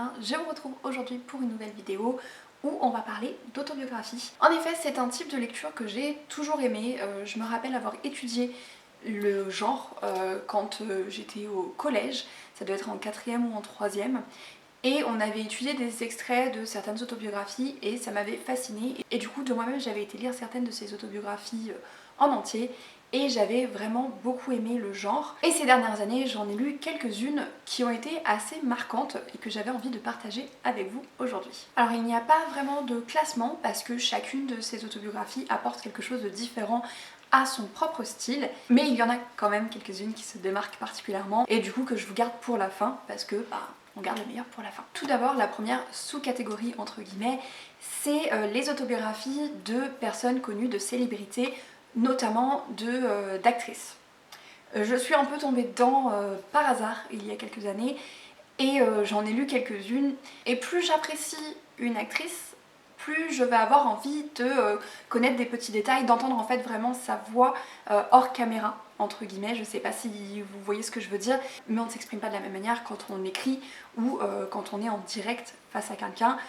Anna, je vous retrouve aujourd'hui pour une nouvelle vidéo où on va parler d'autobiographie. En effet, c'est un type de lecture que j'ai toujours aimé. Je me rappelle avoir étudié le genre quand j'étais au collège, ça doit être en 4e ou en 3e. Et on avait étudié des extraits de certaines autobiographies et ça m'avait fascinée. Et du coup, de moi-même, j'avais été lire certaines de ces autobiographies en entier et j'avais vraiment beaucoup aimé le genre. Et ces dernières années, j'en ai lu quelques-unes qui ont été assez marquantes et que j'avais envie de partager avec vous aujourd'hui. Alors, il n'y a pas vraiment de classement parce que chacune de ces autobiographies apporte quelque chose de différent à son propre style, mais il y en a quand même quelques-unes qui se démarquent particulièrement et du coup que je vous garde pour la fin parce que on garde le meilleur pour la fin. Tout d'abord, la première sous-catégorie entre guillemets, c'est les autobiographies de personnes connues, de célébrités, notamment d'actrices. Je suis un peu tombée dedans par hasard il y a quelques années et j'en ai lu quelques-unes et plus j'apprécie une actrice, plus je vais avoir envie de connaître des petits détails, d'entendre en fait vraiment sa voix hors caméra, entre guillemets. Je sais pas si vous voyez ce que je veux dire, mais on ne s'exprime pas de la même manière quand on écrit ou quand on est en direct face à quelqu'un.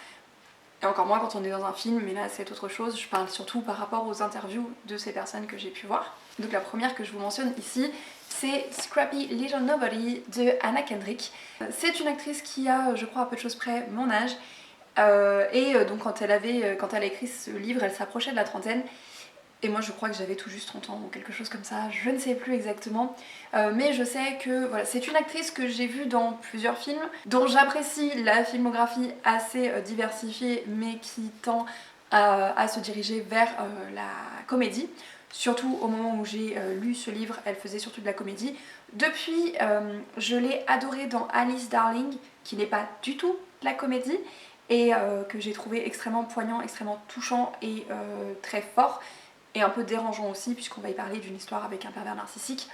Et encore moins quand on est dans un film, mais là c'est autre chose. Je parle surtout par rapport aux interviews de ces personnes que j'ai pu voir. Donc la première que je vous mentionne ici, c'est Scrappy Little Nobody de Anna Kendrick. C'est une actrice qui a, je crois à peu de choses près, mon âge. Donc quand elle a écrit ce livre, elle s'approchait de la trentaine. Et moi je crois que j'avais tout juste 30 ans ou quelque chose comme ça, je ne sais plus exactement. Mais je sais que voilà, c'est une actrice que j'ai vue dans plusieurs films, dont j'apprécie la filmographie assez diversifiée, mais qui tend à se diriger vers la comédie. Surtout au moment où j'ai lu ce livre, elle faisait surtout de la comédie. Depuis, je l'ai adorée dans Alice Darling, qui n'est pas du tout de la comédie, et que j'ai trouvé extrêmement poignant, extrêmement touchant et très fort. Et un peu dérangeant aussi puisqu'on va y parler d'une histoire avec un pervers narcissique.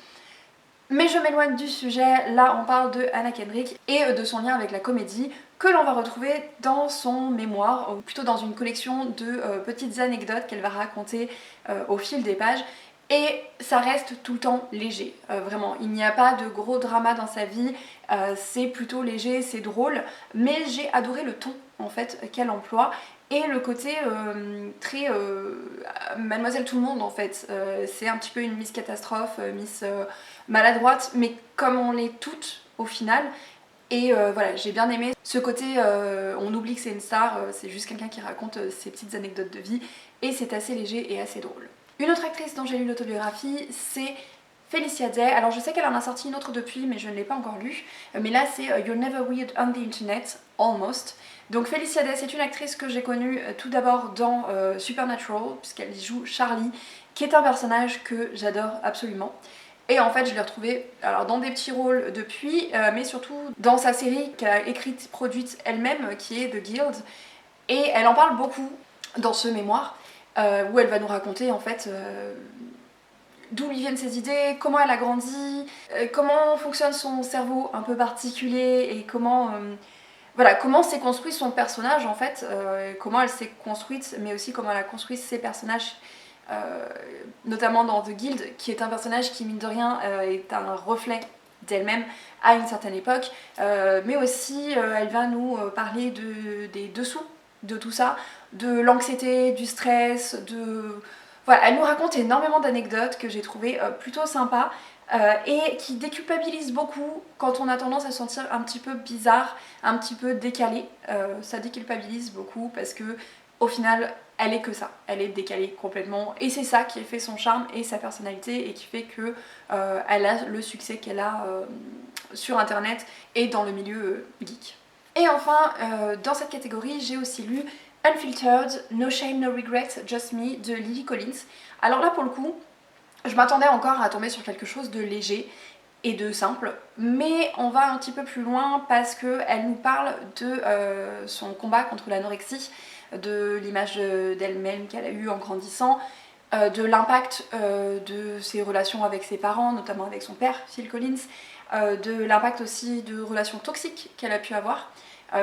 Mais je m'éloigne du sujet, là on parle de Anna Kendrick et de son lien avec la comédie que l'on va retrouver dans son mémoire, ou plutôt dans une collection de petites anecdotes qu'elle va raconter au fil des pages. Et ça reste tout le temps léger, vraiment. Il n'y a pas de gros drama dans sa vie, c'est plutôt léger, c'est drôle, mais j'ai adoré le ton en fait qu'elle emploie et le côté très Mademoiselle Tout le Monde en fait. C'est un petit peu une Miss Catastrophe, Miss maladroite, mais comme on l'est toutes au final. Et voilà, j'ai bien aimé ce côté, on oublie que c'est une star, c'est juste quelqu'un qui raconte ses petites anecdotes de vie et c'est assez léger et assez drôle. Une autre actrice dont j'ai lu l'autobiographie, c'est Felicia Day. Alors je sais qu'elle en a sorti une autre depuis, mais je ne l'ai pas encore lue. Mais là c'est You're Never Weird on the Internet, Almost. Donc Felicia Day, c'est une actrice que j'ai connue tout d'abord dans Supernatural, puisqu'elle y joue Charlie, qui est un personnage que j'adore absolument. Et en fait je l'ai retrouvée alors, dans des petits rôles depuis, mais surtout dans sa série qu'elle a écrite, produite elle-même, qui est The Guild. Et elle en parle beaucoup dans ce mémoire, où elle va nous raconter en fait d'où lui viennent ses idées, comment elle a grandi, comment fonctionne son cerveau un peu particulier et comment s'est construit son personnage en fait, comment elle s'est construite, mais aussi comment elle a construit ses personnages, notamment dans The Guild, qui est un personnage qui, mine de rien, est un reflet d'elle-même à une certaine époque, mais aussi elle va nous parler des dessous de tout ça, de l'anxiété, du stress, Voilà, elle nous raconte énormément d'anecdotes que j'ai trouvées plutôt sympas et qui déculpabilisent beaucoup quand on a tendance à se sentir un petit peu bizarre, un petit peu décalé. Ça déculpabilise beaucoup parce que au final, elle est que ça, elle est décalée complètement et c'est ça qui fait son charme et sa personnalité et qui fait que elle a le succès qu'elle a sur internet et dans le milieu geek. Et enfin, dans cette catégorie, j'ai aussi lu Unfiltered, No Shame, No Regret, Just Me de Lily Collins. Alors là pour le coup, je m'attendais encore à tomber sur quelque chose de léger et de simple, mais on va un petit peu plus loin parce qu'elle nous parle de son combat contre l'anorexie, de l'image d'elle-même qu'elle a eue en grandissant, de l'impact de ses relations avec ses parents, notamment avec son père, Phil Collins, de l'impact aussi de relations toxiques qu'elle a pu avoir.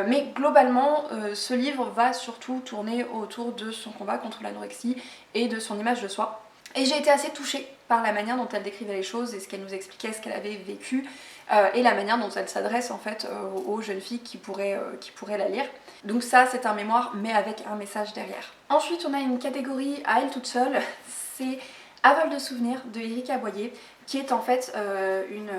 Mais globalement, ce livre va surtout tourner autour de son combat contre l'anorexie et de son image de soi. Et j'ai été assez touchée par la manière dont elle décrivait les choses et ce qu'elle nous expliquait, ce qu'elle avait vécu et la manière dont elle s'adresse en fait aux jeunes filles qui pourraient la lire. Donc ça c'est un mémoire mais avec un message derrière. Ensuite on a une catégorie à elle toute seule, c'est À vol de souvenirs de Erika Boyer, qui est en fait une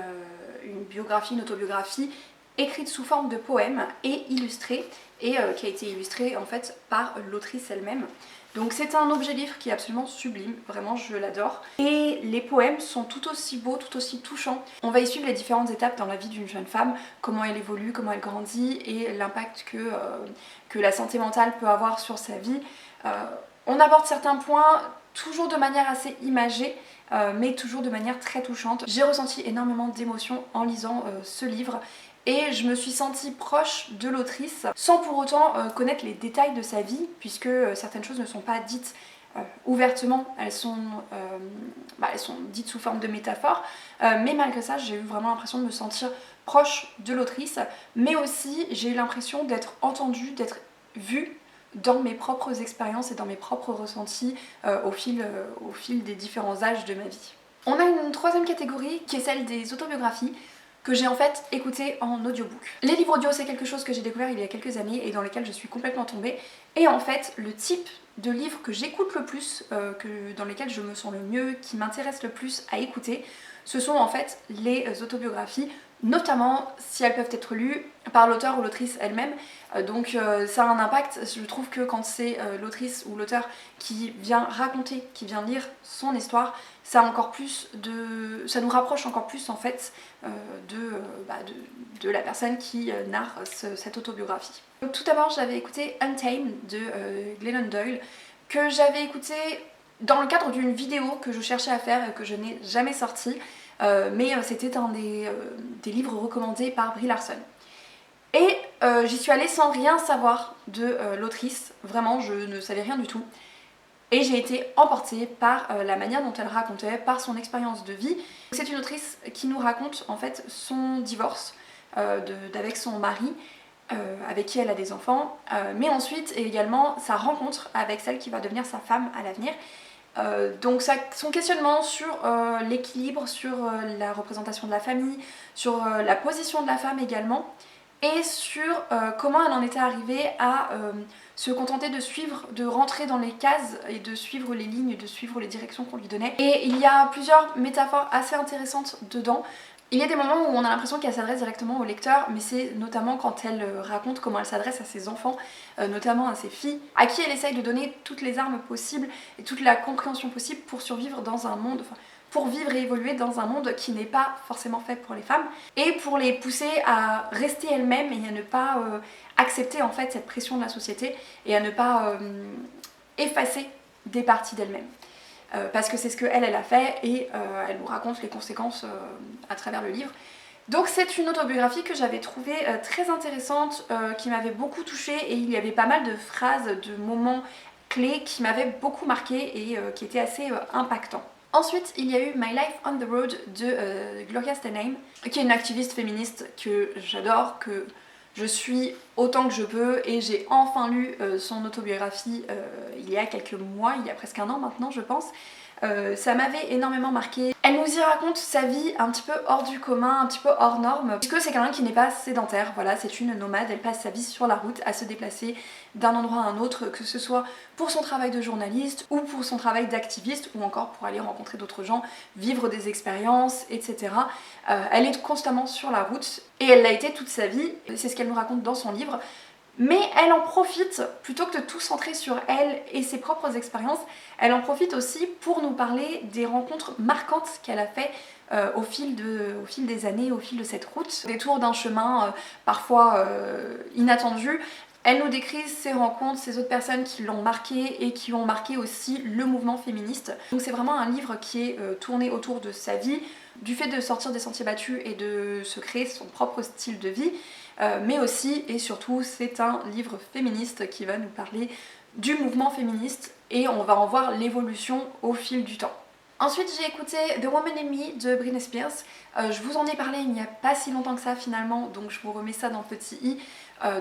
biographie, une autobiographie écrite sous forme de poème et illustrée, et qui a été illustrée en fait par l'autrice elle-même. Donc c'est un objet livre qui est absolument sublime, vraiment je l'adore. Et les poèmes sont tout aussi beaux, tout aussi touchants. On va y suivre les différentes étapes dans la vie d'une jeune femme, comment elle évolue, comment elle grandit et l'impact que la santé mentale peut avoir sur sa vie. On aborde certains points toujours de manière assez imagée, mais toujours de manière très touchante. J'ai ressenti énormément d'émotions en lisant ce livre et je me suis sentie proche de l'autrice sans pour autant connaître les détails de sa vie, puisque certaines choses ne sont pas dites ouvertement, elles sont dites sous forme de métaphores, mais malgré ça j'ai eu vraiment l'impression de me sentir proche de l'autrice, mais aussi j'ai eu l'impression d'être entendue, d'être vue dans mes propres expériences et dans mes propres ressentis au fil des différents âges de ma vie. On a une troisième catégorie qui est celle des autobiographies que j'ai en fait écoutées en audiobook. Les livres audio c'est quelque chose que j'ai découvert il y a quelques années et dans lesquels je suis complètement tombée, et en fait le type de livre que j'écoute le plus, dans lesquels je me sens le mieux, qui m'intéresse le plus à écouter, ce sont en fait les autobiographies, notamment si elles peuvent être lues par l'auteur ou l'autrice elle-même. Donc ça a un impact, je trouve que quand c'est l'autrice ou l'auteur qui vient raconter, qui vient lire son histoire, ça nous rapproche encore plus en fait de la personne qui narre cette autobiographie. Donc, tout d'abord j'avais écouté Untamed de Glennon Doyle, que j'avais écouté dans le cadre d'une vidéo que je cherchais à faire et que je n'ai jamais sortie, mais c'était un des livres recommandés par Brie Larson. Et j'y suis allée sans rien savoir de l'autrice, vraiment je ne savais rien du tout. Et j'ai été emportée par la manière dont elle racontait, par son expérience de vie. C'est une autrice qui nous raconte en fait son divorce avec son mari, avec qui elle a des enfants, mais ensuite également sa rencontre avec celle qui va devenir sa femme à l'avenir. Donc son questionnement sur l'équilibre, sur la représentation de la famille, sur la position de la femme également, et sur comment elle en était arrivée à se contenter de rentrer dans les cases et de suivre les lignes, de suivre les directions qu'on lui donnait. Et il y a plusieurs métaphores assez intéressantes dedans. Il y a des moments où on a l'impression qu'elle s'adresse directement au lecteur, mais c'est notamment quand elle raconte comment elle s'adresse à ses enfants, notamment à ses filles, à qui elle essaye de donner toutes les armes possibles et toute la compréhension possible pour survivre dans un monde, pour vivre et évoluer dans un monde qui n'est pas forcément fait pour les femmes, et pour les pousser à rester elles-mêmes et à ne pas accepter en fait cette pression de la société et à ne pas effacer des parties d'elles-mêmes. Parce que c'est ce qu'elle a fait et elle nous raconte les conséquences à travers le livre. Donc c'est une autobiographie que j'avais trouvée très intéressante, qui m'avait beaucoup touchée, et il y avait pas mal de phrases, de moments clés qui m'avaient beaucoup marquée et qui étaient assez impactants. Ensuite, il y a eu My Life on the Road de Gloria Steinem, qui est une activiste féministe que j'adore, que je suis autant que je peux, et j'ai enfin lu son autobiographie il y a quelques mois, il y a presque un an maintenant je pense. Ça m'avait énormément marqué. Elle nous y raconte sa vie un petit peu hors du commun, un petit peu hors norme, puisque c'est quelqu'un qui n'est pas sédentaire, voilà, c'est une nomade, elle passe sa vie sur la route à se déplacer d'un endroit à un autre, que ce soit pour son travail de journaliste ou pour son travail d'activiste, ou encore pour aller rencontrer d'autres gens, vivre des expériences, etc. Elle est constamment sur la route et elle l'a été toute sa vie, c'est ce qu'elle nous raconte dans son livre. Mais elle en profite, plutôt que de tout centrer sur elle et ses propres expériences, elle en profite aussi pour nous parler des rencontres marquantes qu'elle a fait au fil des années, au fil de cette route. Des tours d'un chemin parfois inattendu. Elle nous décrit ces rencontres, ces autres personnes qui l'ont marquée et qui ont marqué aussi le mouvement féministe. Donc c'est vraiment un livre qui est tourné autour de sa vie, du fait de sortir des sentiers battus et de se créer son propre style de vie, mais aussi et surtout c'est un livre féministe qui va nous parler du mouvement féministe et on va en voir l'évolution au fil du temps. Ensuite j'ai écouté The Woman in Me de Britney Spears. Je vous en ai parlé il n'y a pas si longtemps que ça finalement, donc je vous remets ça dans le petit i.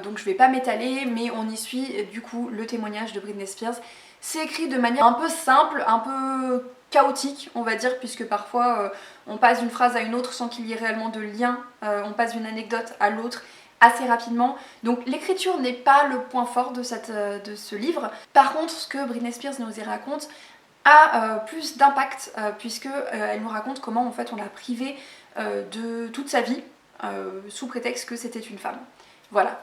Donc je vais pas m'étaler, mais on y suit du coup le témoignage de Britney Spears. C'est écrit de manière un peu simple, un peu chaotique, on va dire, puisque parfois on passe d'une phrase à une autre sans qu'il y ait réellement de lien, on passe d'une anecdote à l'autre assez rapidement. Donc l'écriture n'est pas le point fort de ce livre. Par contre, ce que Britney Spears nous y raconte a plus d'impact, puisque elle nous raconte comment en fait on l'a privée de toute sa vie sous prétexte que c'était une femme. Voilà.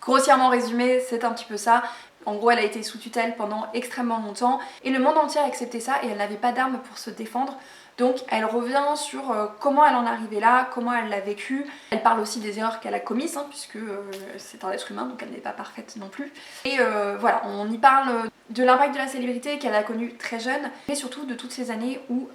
Grossièrement résumé, c'est un petit peu ça. En gros, elle a été sous tutelle pendant extrêmement longtemps et le monde entier a accepté ça et elle n'avait pas d'armes pour se défendre. Donc elle revient sur comment elle en est arrivée là, comment elle l'a vécu. Elle parle aussi des erreurs qu'elle a commises, hein, puisque c'est un être humain, donc elle n'est pas parfaite non plus. Et voilà, on y parle de l'impact de la célébrité qu'elle a connu très jeune, et surtout de toutes ces années où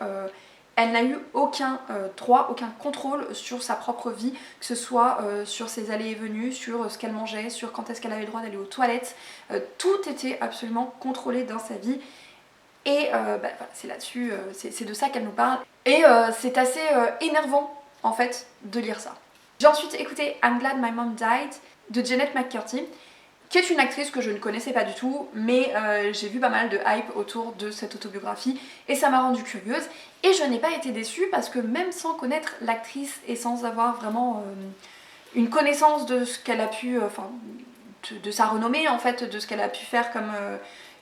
elle n'a eu aucun droit, aucun contrôle sur sa propre vie, que ce soit sur ses allées et venues, sur ce qu'elle mangeait, sur quand est-ce qu'elle avait le droit d'aller aux toilettes. Tout était absolument contrôlé dans sa vie. Et voilà, c'est là-dessus, c'est de ça qu'elle nous parle. Et c'est assez énervant en fait de lire ça. J'ai ensuite écouté I'm Glad My Mom Died de Janet McCurdy, qui est une actrice que je ne connaissais pas du tout, mais j'ai vu pas mal de hype autour de cette autobiographie et ça m'a rendue curieuse. Et je n'ai pas été déçue parce que même sans connaître l'actrice et sans avoir vraiment une connaissance de ce qu'elle a pu, de sa renommée en fait, de ce qu'elle a pu faire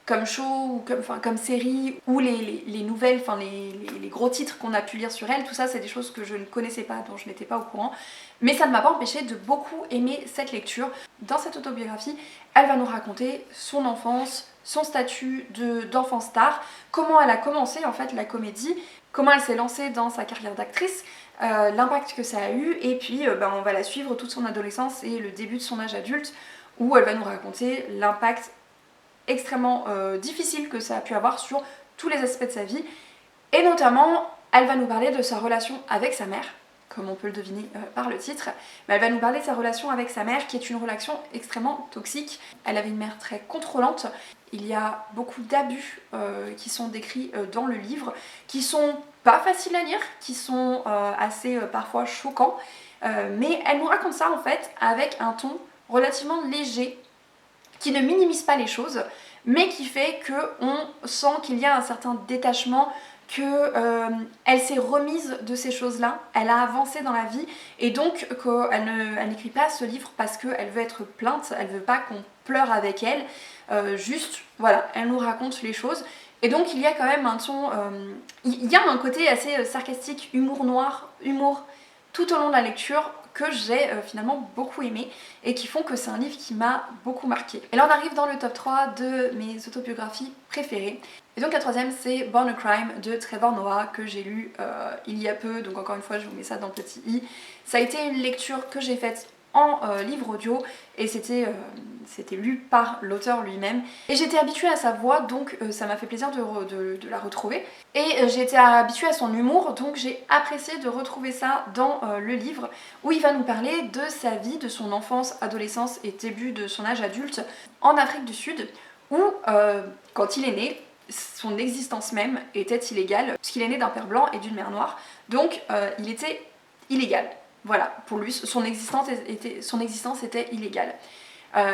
comme show ou comme série, ou les nouvelles, les gros titres qu'on a pu lire sur elle, tout ça c'est des choses que je ne connaissais pas, dont je n'étais pas au courant. Mais ça ne m'a pas empêché de beaucoup aimer cette lecture. Dans cette autobiographie, elle va nous raconter son enfance, son statut d'enfant star, comment elle a commencé en fait la comédie, comment elle s'est lancée dans sa carrière d'actrice, l'impact que ça a eu, et puis on va la suivre toute son adolescence et le début de son âge adulte, où elle va nous raconter l'impact extrêmement difficile que ça a pu avoir sur tous les aspects de sa vie. Et notamment, elle va nous parler de sa relation avec sa mère, comme on peut le deviner par le titre. Mais elle va nous parler de sa relation avec sa mère, qui est une relation extrêmement toxique. Elle avait une mère très contrôlante. Il y a beaucoup d'abus qui sont décrits dans le livre, qui sont pas faciles à lire, qui sont assez parfois choquants. Mais elle nous raconte ça en fait avec un ton relativement léger, qui ne minimise pas les choses, mais qui fait qu'on sent qu'il y a un certain détachement, qu'elle s'est remise de ces choses-là, elle a avancé dans la vie, et donc qu'elle n'écrit pas ce livre parce qu'elle veut être plainte, elle veut pas qu'on pleure avec elle, juste, voilà, elle nous raconte les choses. Et donc il y a quand même un ton, il y a un côté assez sarcastique, humour noir, humour tout au long de la lecture, que j'ai finalement beaucoup aimé et qui font que c'est un livre qui m'a beaucoup marqué. Et là on arrive dans le top 3 de mes autobiographies préférées. Et donc la troisième c'est Born a Crime de Trevor Noah, que j'ai lu il y a peu, donc encore une fois je vous mets ça dans le petit i. Ça a été une lecture que j'ai faite en livre audio et c'était lu par l'auteur lui-même. Et j'étais habituée à sa voix, donc ça m'a fait plaisir de la retrouver. Et j'ai été habituée à son humour, donc j'ai apprécié de retrouver ça dans le livre, où il va nous parler de sa vie, de son enfance, adolescence et début de son âge adulte en Afrique du Sud, où quand il est né, son existence même était illégale, puisqu'il est né d'un père blanc et d'une mère noire, donc il était illégal. Voilà, pour lui, son existence était illégale.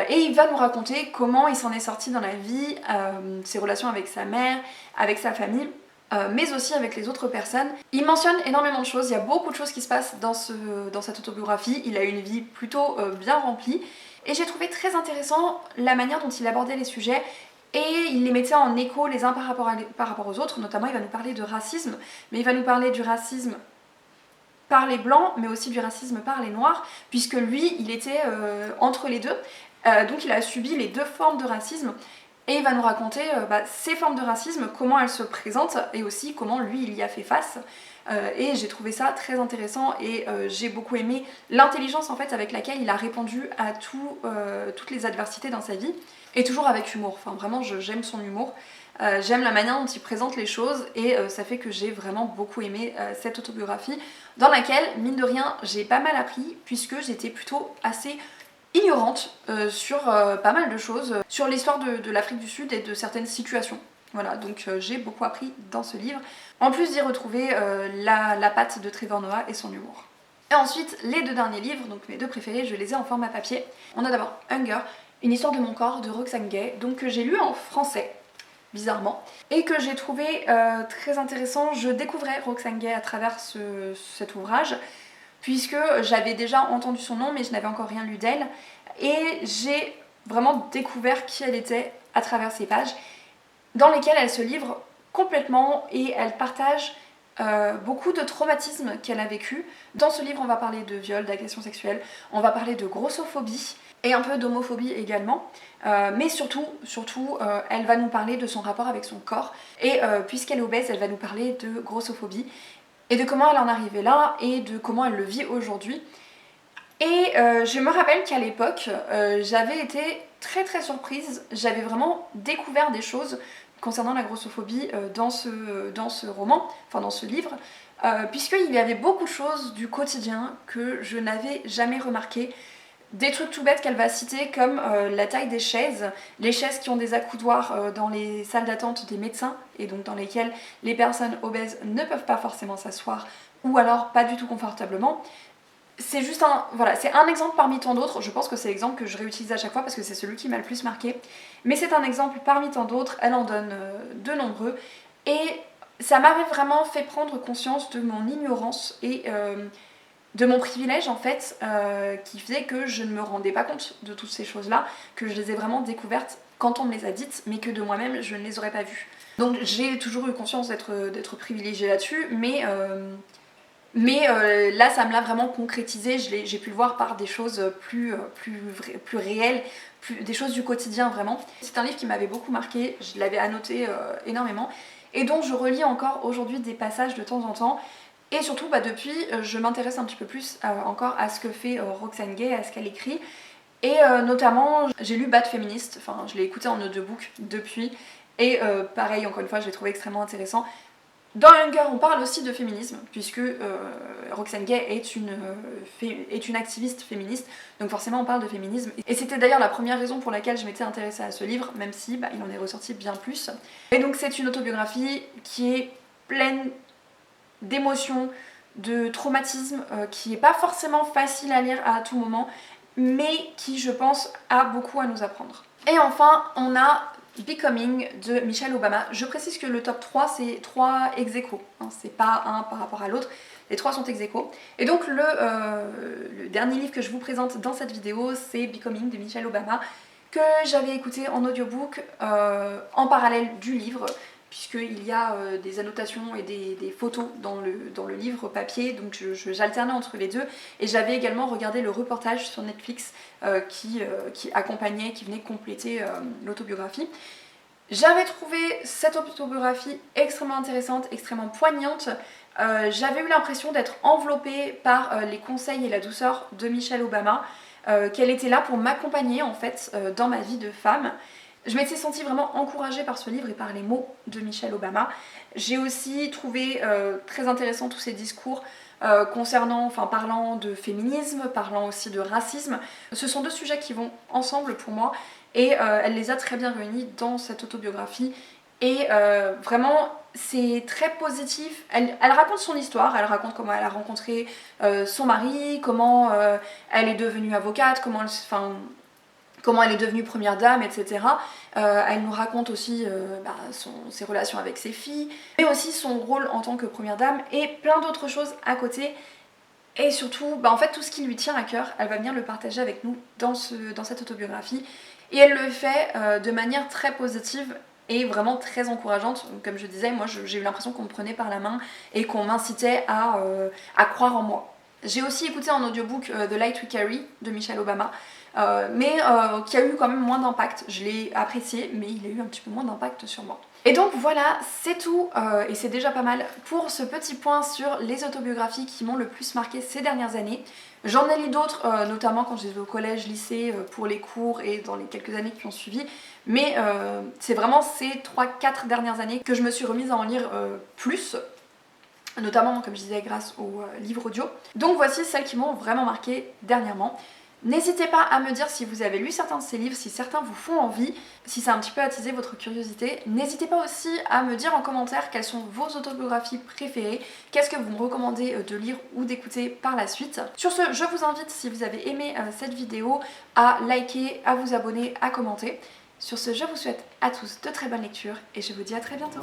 Et il va nous raconter comment il s'en est sorti dans la vie, ses relations avec sa mère, avec sa famille, mais aussi avec les autres personnes. Il mentionne énormément de choses, il y a beaucoup de choses qui se passent dans cette autobiographie. Il a une vie plutôt bien remplie, et j'ai trouvé très intéressant la manière dont il abordait les sujets, et il les mettait en écho les uns par rapport aux autres. Notamment il va nous parler de racisme, mais il va nous parler du racisme par les blancs, mais aussi du racisme par les noirs, puisque lui, il était entre les deux, donc il a subi les deux formes de racisme, et il va nous raconter ces formes de racisme, comment elles se présentent, et aussi comment lui, il y a fait face, et j'ai trouvé ça très intéressant, et j'ai beaucoup aimé l'intelligence en fait avec laquelle il a répondu à toutes les adversités dans sa vie, et toujours avec humour. Enfin vraiment, j'aime son humour. J'aime la manière dont il présente les choses, et ça fait que j'ai vraiment beaucoup aimé cette autobiographie, dans laquelle, mine de rien, j'ai pas mal appris, puisque j'étais plutôt assez ignorante sur pas mal de choses, sur l'histoire de l'Afrique du Sud et de certaines situations. Voilà, donc j'ai beaucoup appris dans ce livre, en plus d'y retrouver la patte de Trevor Noah et son humour. Et ensuite, les deux derniers livres, donc mes deux préférés, je les ai en format papier. On a d'abord Hunger, une histoire de mon corps de Roxane Gay, donc que j'ai lu en français. bizarrement, et que j'ai trouvé très intéressant. Je découvrais Roxane Gay à travers cet ouvrage, puisque j'avais déjà entendu son nom mais je n'avais encore rien lu d'elle, et j'ai vraiment découvert qui elle était à travers ces pages dans lesquelles elle se livre complètement et elle partage beaucoup de traumatismes qu'elle a vécu. Dans ce livre, on va parler de viol, d'agression sexuelle, on va parler de grossophobie et un peu d'homophobie également, mais surtout, elle va nous parler de son rapport avec son corps, et puisqu'elle est obèse, elle va nous parler de grossophobie et de comment elle en est arrivée là et de comment elle le vit aujourd'hui. Et je me rappelle qu'à l'époque, j'avais été très surprise, j'avais vraiment découvert des choses concernant la grossophobie dans ce roman, enfin dans ce livre, puisqu'il y avait beaucoup de choses du quotidien que je n'avais jamais remarquées. Des trucs tout bêtes qu'elle va citer comme la taille des chaises, les chaises qui ont des accoudoirs dans les salles d'attente des médecins et donc dans lesquelles les personnes obèses ne peuvent pas forcément s'asseoir ou alors pas du tout confortablement. C'est juste c'est un exemple parmi tant d'autres. Je pense que c'est l'exemple que je réutilise à chaque fois parce que c'est celui qui m'a le plus marqué. Mais c'est un exemple parmi tant d'autres, elle en donne de nombreux. Et ça m'avait vraiment fait prendre conscience de mon ignorance et de mon privilège en fait, qui faisait que je ne me rendais pas compte de toutes ces choses-là, que je les ai vraiment découvertes quand on me les a dites, mais que de moi-même je ne les aurais pas vues. Donc j'ai toujours eu conscience d'être privilégiée là-dessus, mais là ça me l'a vraiment concrétisé, j'ai pu le voir par des choses plus réelles, des choses du quotidien vraiment. C'est un livre qui m'avait beaucoup marqué, je l'avais annoté énormément, et dont je relis encore aujourd'hui des passages de temps en temps. Et surtout depuis, je m'intéresse un petit peu plus encore à ce que fait Roxane Gay, à ce qu'elle écrit. Et notamment, j'ai lu Bad Feminist, enfin je l'ai écouté en audiobook depuis. Et pareil, encore une fois, je l'ai trouvé extrêmement intéressant. Dans Hunger, on parle aussi de féminisme, puisque Roxane Gay est une activiste féministe, donc forcément on parle de féminisme. Et c'était d'ailleurs la première raison pour laquelle je m'étais intéressée à ce livre, même si il en est ressorti bien plus. Et donc c'est une autobiographie qui est pleine d'émotions, de traumatismes, qui n'est pas forcément facile à lire à tout moment, mais qui, je pense, a beaucoup à nous apprendre. Et enfin, on a Becoming de Michelle Obama. Je précise que le top 3, c'est 3 ex-aequo, hein, c'est pas un par rapport à l'autre, les 3 sont ex-aequo. Et donc le dernier livre que je vous présente dans cette vidéo, c'est Becoming de Michelle Obama, que j'avais écouté en audiobook en parallèle du livre, puisqu'il y a des annotations et des photos dans le livre papier, donc j'alternais entre les deux. Et j'avais également regardé le reportage sur Netflix qui accompagnait, qui venait compléter l'autobiographie. J'avais trouvé cette autobiographie extrêmement intéressante, extrêmement poignante. J'avais eu l'impression d'être enveloppée par les conseils et la douceur de Michelle Obama, qu'elle était là pour m'accompagner en fait dans ma vie de femme. Je m'étais sentie vraiment encouragée par ce livre et par les mots de Michelle Obama. J'ai aussi trouvé très intéressant tous ces discours parlant de féminisme, parlant aussi de racisme. Ce sont 2 sujets qui vont ensemble pour moi et elle les a très bien réunis dans cette autobiographie. Et vraiment, c'est très positif. Elle raconte son histoire, elle raconte comment elle a rencontré son mari, comment elle est devenue avocate, comment elle est devenue première dame, etc. Elle nous raconte aussi ses relations avec ses filles, mais aussi son rôle en tant que première dame et plein d'autres choses à côté. Et surtout, en fait, tout ce qui lui tient à cœur, elle va venir le partager avec nous dans cette autobiographie. Et elle le fait de manière très positive et vraiment très encourageante. Comme je disais, moi j'ai eu l'impression qu'on me prenait par la main et qu'on m'incitait à croire en moi. J'ai aussi écouté en audiobook The Light We Carry de Michelle Obama, mais qui a eu quand même moins d'impact. Je l'ai apprécié, mais il a eu un petit peu moins d'impact sur moi. Et donc voilà, c'est tout, et c'est déjà pas mal pour ce petit point sur les autobiographies qui m'ont le plus marqué ces dernières années. J'en ai lu d'autres, notamment quand j'étais au collège, lycée, pour les cours et dans les quelques années qui ont suivi, mais c'est vraiment ces 3-4 dernières années que je me suis remise à en lire plus, notamment, comme je disais, grâce aux livres audio. Donc voici celles qui m'ont vraiment marqué dernièrement. N'hésitez pas à me dire si vous avez lu certains de ces livres, si certains vous font envie, si ça a un petit peu attisé votre curiosité. N'hésitez pas aussi à me dire en commentaire quelles sont vos autobiographies préférées, qu'est-ce que vous me recommandez de lire ou d'écouter par la suite. Sur ce, je vous invite, si vous avez aimé cette vidéo, à liker, à vous abonner, à commenter. Sur ce, je vous souhaite à tous de très bonnes lectures et je vous dis à très bientôt.